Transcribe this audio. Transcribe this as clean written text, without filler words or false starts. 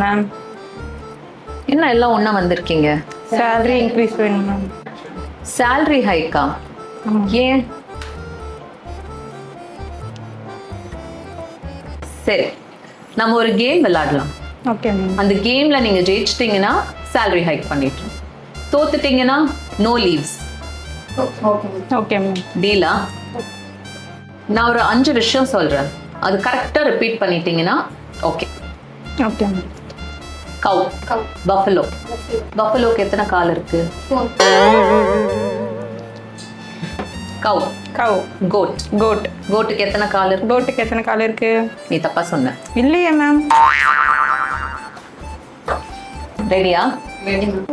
Ma'am. என்ன எல்லாம் ஒன்றா வந்திருக்கீங்க? சேலரி இன்க்ரீஸ் வேணும் மேம். சேலரி ஹைக்கா? ஏன்? சரி, நம்ம ஒரு கேம் விளையாடலாம். Okay ma'am. அந்த கேம்ல நீங்க ஜெயிச்சிட்டீங்கன்னா சேலரி ஹைக் பண்ணிட்டோம், தோத்துட்டீங்கன்னா நோ லீவ்ஸ். Okay ma'am. டீலா? நான் ஒரு 5 விஷயம் சொல்றேன், அது கரெக்டா ரிப்பீட் பண்ணிட்டீங்கன்னா okay. Okay ma'am. Cow, buffalo. பஃபலோக்கு எத்தனை கால் இருக்கு? கவ். கவ். கோட். கோட். கோட்டுக்கு எத்தனை கால் இருக்கு? கோட்டுக்கு எத்தனை கால் இருக்கு? நீ தப்பா சொன்ன. இல்லையே மேம். ரெடியா? Ready ma'am.